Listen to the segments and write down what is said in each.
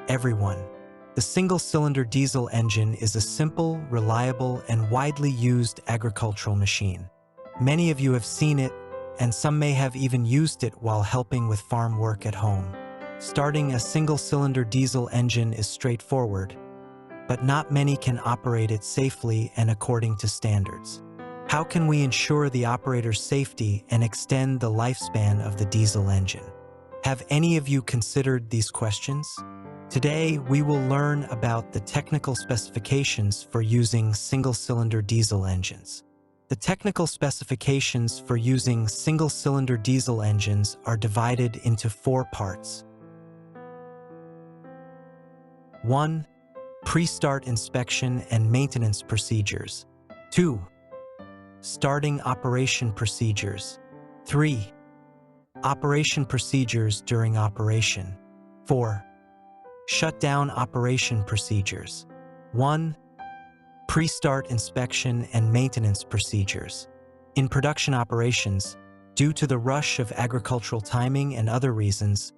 everyone. The single-cylinder diesel engine is a simple, reliable, and widely used agricultural machine. Many of you have seen it, and some may have even used it while helping with farm work at home. Starting a single-cylinder diesel engine is straightforward, but not many can operate it safely and according to standards. How can we ensure the operator's safety and extend the lifespan of the diesel engine? Have any of you considered these questions? Today, we will learn about the technical specifications for using single-cylinder diesel engines. The technical specifications for using single-cylinder diesel engines are divided into 4 parts. 1. Pre-start inspection and maintenance procedures. 2. Starting operation procedures. 3. Operation procedures during operation. 4. Shutdown operation procedures. 1. Pre-start inspection and maintenance procedures. In production operations, due to the rush of agricultural timing and other reasons,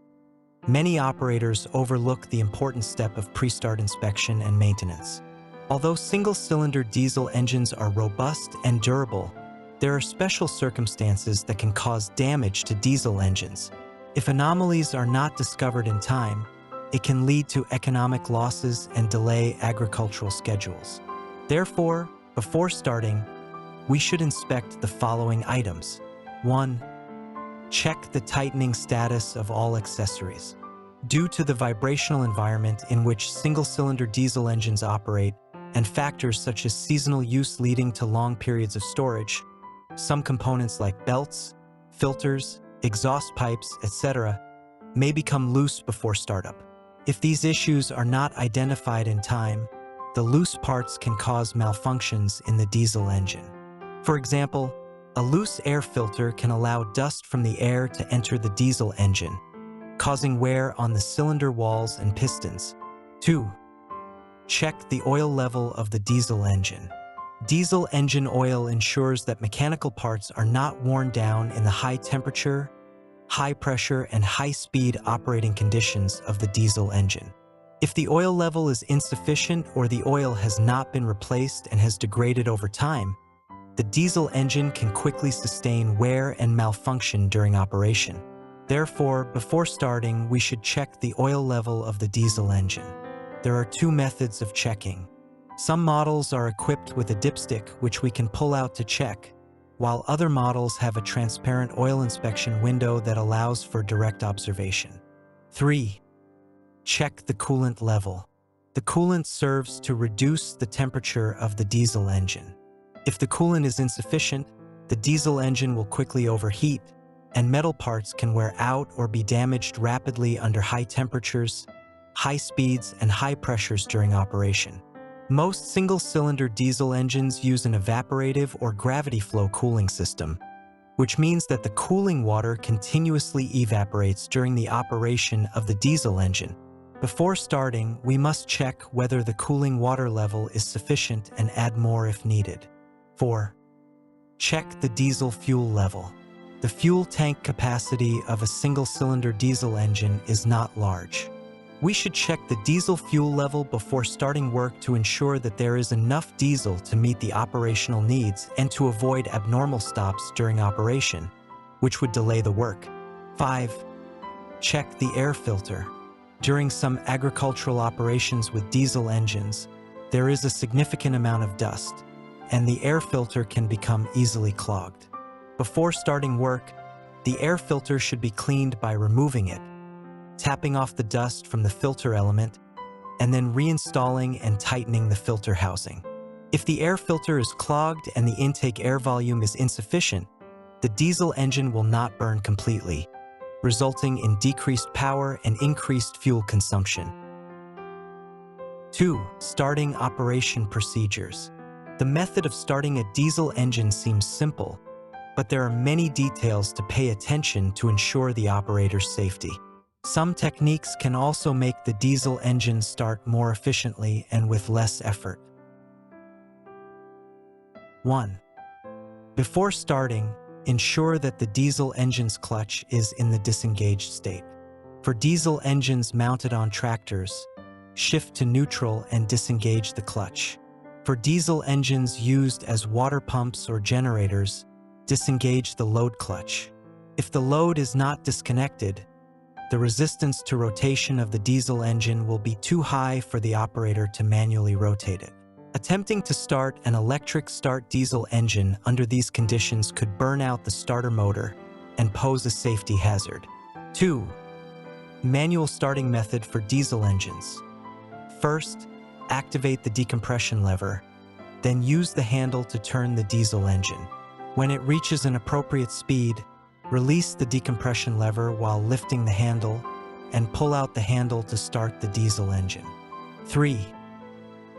many operators overlook the important step of pre-start inspection and maintenance. Although single-cylinder diesel engines are robust and durable, there are special circumstances that can cause damage to diesel engines. If anomalies are not discovered in time, it can lead to economic losses and delay agricultural schedules. Therefore, before starting, we should inspect the following items. 1. Check the tightening status of all accessories. Due to the vibrational environment in which single-cylinder diesel engines operate and factors such as seasonal use leading to long periods of storage, some components like belts, filters, exhaust pipes, etc., may become loose before startup. If these issues are not identified in time, the loose parts can cause malfunctions in the diesel engine. For example, a loose air filter can allow dust from the air to enter the diesel engine, causing wear on the cylinder walls and pistons. 2. Check the oil level of the diesel engine. Diesel engine oil ensures that mechanical parts are not worn down in the high temperature, high pressure, and high-speed operating conditions of the diesel engine. If the oil level is insufficient or the oil has not been replaced and has degraded over time, the diesel engine can quickly sustain wear and malfunction during operation. Therefore, before starting, we should check the oil level of the diesel engine. There are 2 methods of checking. Some models are equipped with a dipstick which we can pull out to check, while other models have a transparent oil inspection window that allows for direct observation. 3. Check the coolant level. The coolant serves to reduce the temperature of the diesel engine. If the coolant is insufficient, the diesel engine will quickly overheat, and metal parts can wear out or be damaged rapidly under high temperatures, high speeds, and high pressures during operation. Most single-cylinder diesel engines use an evaporative or gravity flow cooling system, which means that the cooling water continuously evaporates during the operation of the diesel engine. Before starting, we must check whether the cooling water level is sufficient and add more if needed. 4. Check the diesel fuel level. The fuel tank capacity of a single-cylinder diesel engine is not large. We should check the diesel fuel level before starting work to ensure that there is enough diesel to meet the operational needs and to avoid abnormal stops during operation, which would delay the work. 5. Check the air filter. During some agricultural operations with diesel engines, there is a significant amount of dust, and the air filter can become easily clogged. Before starting work, the air filter should be cleaned by removing it, tapping off the dust from the filter element, and then reinstalling and tightening the filter housing. If the air filter is clogged and the intake air volume is insufficient, the diesel engine will not burn completely, resulting in decreased power and increased fuel consumption. 2. Starting operation procedures. The method of starting a diesel engine seems simple, but there are many details to pay attention to ensure the operator's safety. Some techniques can also make the diesel engine start more efficiently and with less effort. 1. Before starting, ensure that the diesel engine's clutch is in the disengaged state. For diesel engines mounted on tractors, shift to neutral and disengage the clutch. For diesel engines used as water pumps or generators, disengage the load clutch. If the load is not disconnected, the resistance to rotation of the diesel engine will be too high for the operator to manually rotate it. Attempting to start an electric start diesel engine under these conditions could burn out the starter motor and pose a safety hazard. 2. Manual starting method for diesel engines. First, activate the decompression lever, then use the handle to turn the diesel engine. When it reaches an appropriate speed, release the decompression lever while lifting the handle and pull out the handle to start the diesel engine. 3.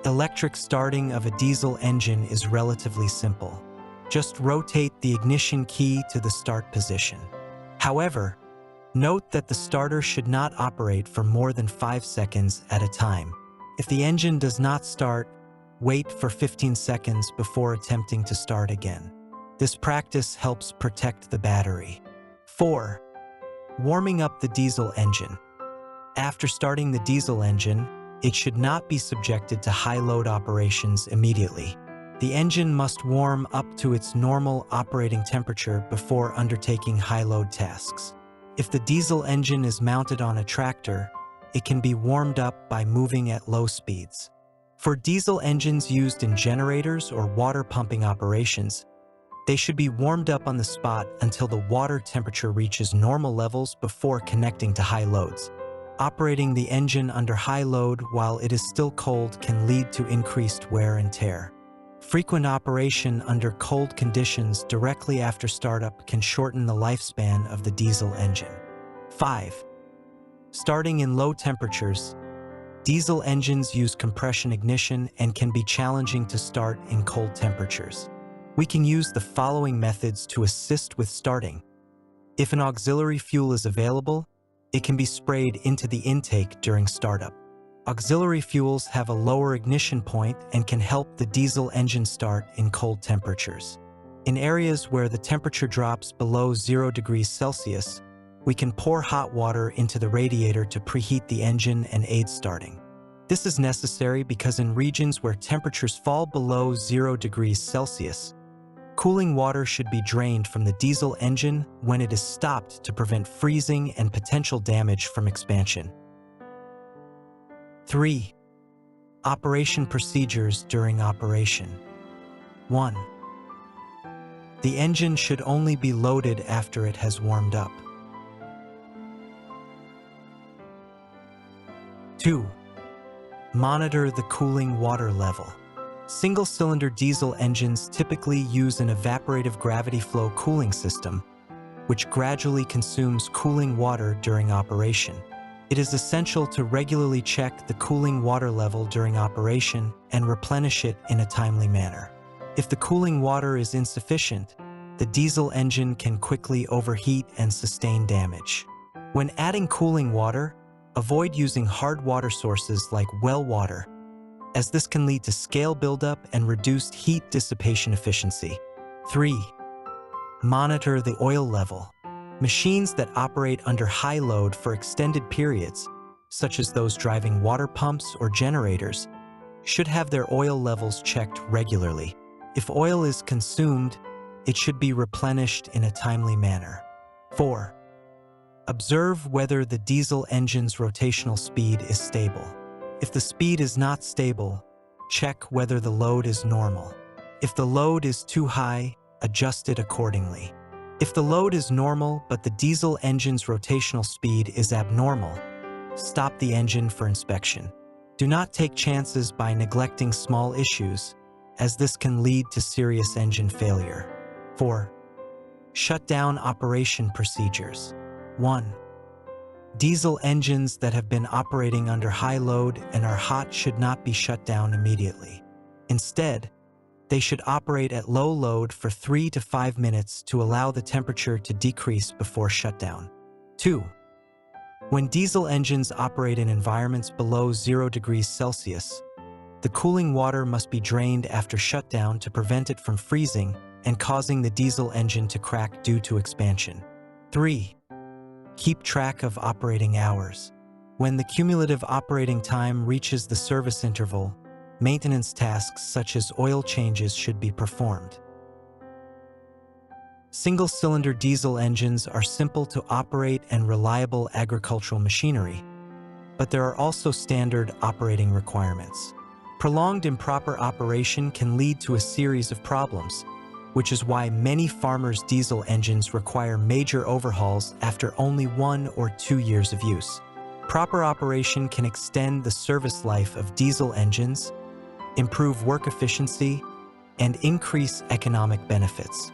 Electric starting of a diesel engine is relatively simple. Just rotate the ignition key to the start position. However, note that the starter should not operate for more than 5 seconds at a time. If the engine does not start, wait for 15 seconds before attempting to start again. This practice helps protect the battery. 4. Warming up the diesel engine. After starting the diesel engine, it should not be subjected to high-load operations immediately. The engine must warm up to its normal operating temperature before undertaking high-load tasks. If the diesel engine is mounted on a tractor, it can be warmed up by moving at low speeds. For diesel engines used in generators or water pumping operations, they should be warmed up on the spot until the water temperature reaches normal levels before connecting to high loads. Operating the engine under high load while it is still cold can lead to increased wear and tear. Frequent operation under cold conditions directly after startup can shorten the lifespan of the diesel engine. 5. Starting in low temperatures. Diesel engines use compression ignition and can be challenging to start in cold temperatures. We can use the following methods to assist with starting. If an auxiliary fuel is available, it can be sprayed into the intake during startup. Auxiliary fuels have a lower ignition point and can help the diesel engine start in cold temperatures. In areas where the temperature drops below 0 degrees Celsius, we can pour hot water into the radiator to preheat the engine and aid starting. This is necessary because in regions where temperatures fall below 0 degrees Celsius, cooling water should be drained from the diesel engine when it is stopped to prevent freezing and potential damage from expansion. 3. Operation procedures during operation. 1. The engine should only be loaded after it has warmed up. 2. Monitor the cooling water level. Single-cylinder diesel engines typically use an evaporative gravity flow cooling system, which gradually consumes cooling water during operation. It is essential to regularly check the cooling water level during operation and replenish it in a timely manner. If the cooling water is insufficient, the diesel engine can quickly overheat and sustain damage. When adding cooling water, avoid using hard water sources like well water, as this can lead to scale buildup and reduced heat dissipation efficiency. 3. Monitor the oil level. Machines that operate under high load for extended periods, such as those driving water pumps or generators, should have their oil levels checked regularly. If oil is consumed, it should be replenished in a timely manner. 4. Observe whether the diesel engine's rotational speed is stable. If the speed is not stable, check whether the load is normal. If the load is too high, adjust it accordingly. If the load is normal but the diesel engine's rotational speed is abnormal, stop the engine for inspection. Do not take chances by neglecting small issues, as this can lead to serious engine failure. 4. Shutdown operation procedures. 1. Diesel engines that have been operating under high load and are hot should not be shut down immediately. Instead, they should operate at low load for 3 to 5 minutes to allow the temperature to decrease before shutdown. 2. When diesel engines operate in environments below 0 degrees Celsius, the cooling water must be drained after shutdown to prevent it from freezing and causing the diesel engine to crack due to expansion. 3. Keep track of operating hours. When the cumulative operating time reaches the service interval, maintenance tasks such as oil changes should be performed. Single-cylinder diesel engines are simple to operate and reliable agricultural machinery, but there are also standard operating requirements. Prolonged improper operation can lead to a series of problems, which is why many farmers' diesel engines require major overhauls after only 1 or 2 years of use. Proper operation can extend the service life of diesel engines, improve work efficiency, and increase economic benefits.